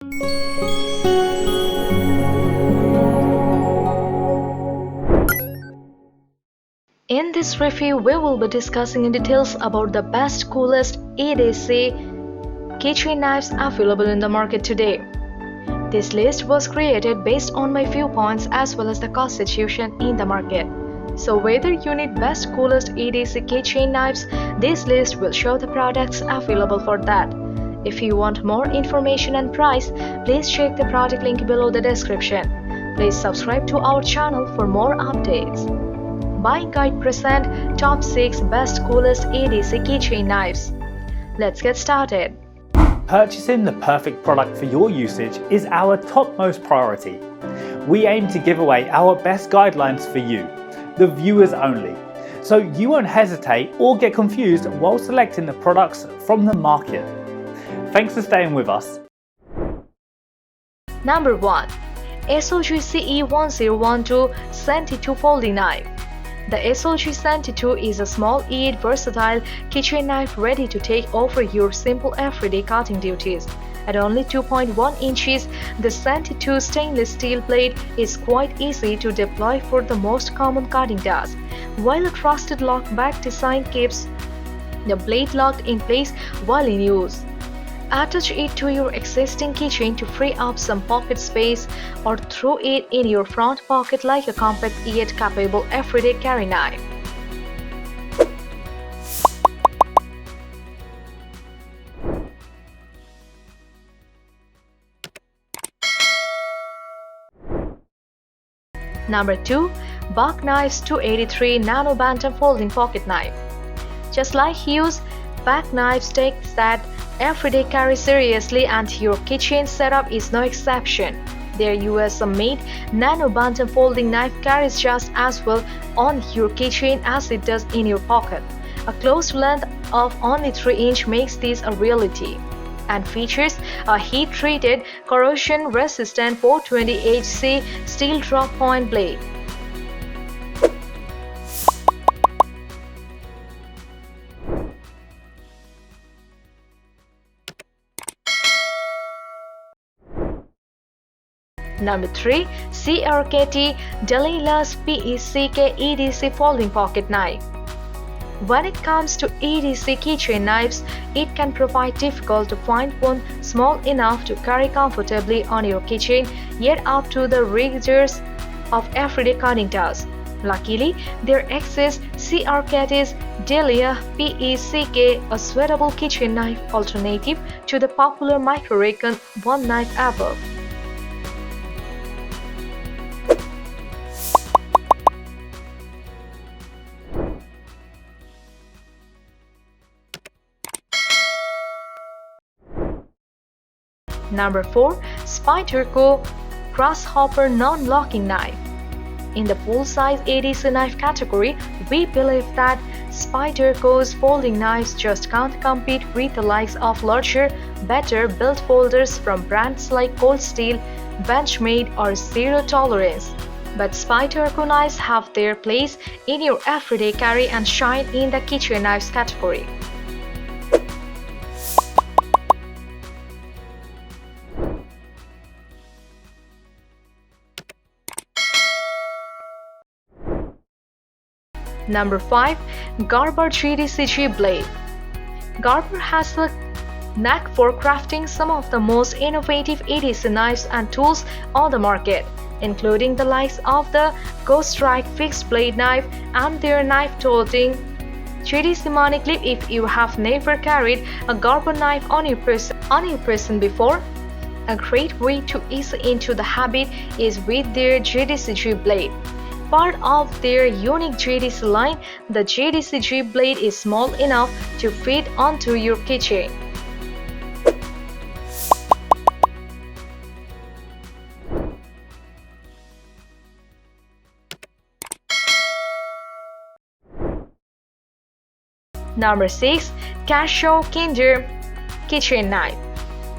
In this review, we will be discussing in details about the best, coolest EDC keychain knives available in the market today. This list was created based on my viewpoints as well as the cost situation in the market. So whether you need best, coolest EDC keychain knives, this list will show the products available for that. If you want more information and price, please check the product link below the description. Please subscribe to our channel for more updates. Buying Guide present Top 6 Best Coolest EDC Keychain Knives. Let's get started. Purchasing the perfect product for your usage is our topmost priority. We aim to give away our best guidelines for you, the viewers only, so you won't hesitate or get confused while selecting the products from the market. Thanks for staying with us. Number 1. SOG CE1012 Centi 2 Folding Knife. The SOG Centi 2 is a small yet versatile keychain knife ready to take over your simple everyday cutting duties. At only 2.1 inches, the Centi 2 stainless steel blade is quite easy to deploy for the most common cutting tasks, while a trusted lock-back design keeps the blade locked in place while in use. Attach it to your existing keychain to free up some pocket space, or throw it in your front pocket like a compact yet capable everyday carry knife. Number 2. P.E.C.K Knives 283 Nano Bantam Folding Pocket Knife. Just like Hughes, P.E.C.K Knives takes that everyday carry seriously, and your keychain setup is no exception. Their US-made Nano Bantam folding knife carries just as well on your keychain as it does in your pocket. A closed length of only 3 inches makes this a reality, and features a heat-treated, corrosion-resistant 420HC steel drop point blade. Number 3. CRKT Delilah's P.E.C.K EDC Folding Pocket Knife. When it comes to EDC keychain knives, it can provide difficult to find one small enough to carry comfortably on your keychain, yet up to the rigors of everyday cutting tasks. Luckily, there exists CRKT's Delilah P.E.C.K, a suitable keychain knife alternative to the popular micro-recon one knife above. Number 4. Spyderco Grasshopper Non-Locking Knife. In the full-size EDC knife category, we believe that Spyderco's folding knives just can't compete with the likes of larger, better-built folders from brands like Cold Steel, Benchmade or Zero Tolerance. But Spyderco knives have their place in your everyday carry and shine in the keychain knives category. Number 5. GERBER GDC Zip Blade. Gerber has a knack for crafting some of the most innovative EDC knives and tools on the market, including the likes of the Ghost Strike fixed blade knife and their knife-toting GDC money clip. If you have never carried a Gerber knife on your person before, a great way to ease into the habit is with their GDC Zip Blade. Part of their unique GDC line, the GDC Zip Blade is small enough to fit onto your keychain. Number 6. Kershaw Cinder Keychain Knife.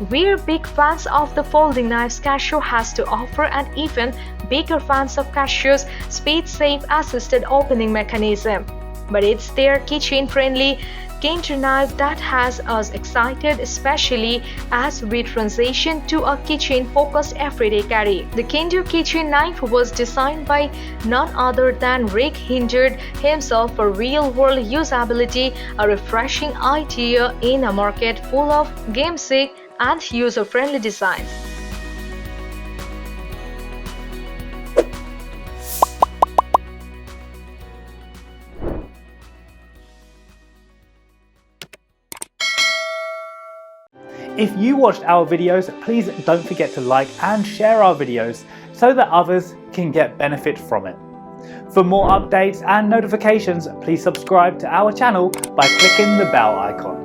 We're big fans of the folding knives Kershaw has to offer, and even bigger fans of Kershaw's speed-safe assisted opening mechanism. but it's their keychain-friendly Kinder knife that has us excited, especially as we transition to a keychain-focused everyday carry. The Kinder keychain knife was designed by none other than Rick Hindered himself for real-world usability, a refreshing idea in a market full of gimmick and user-friendly designs. If you watched our videos, please don't forget to like and share our videos so that others can get benefit from it. For more updates and notifications, please subscribe to our channel by clicking the bell icon.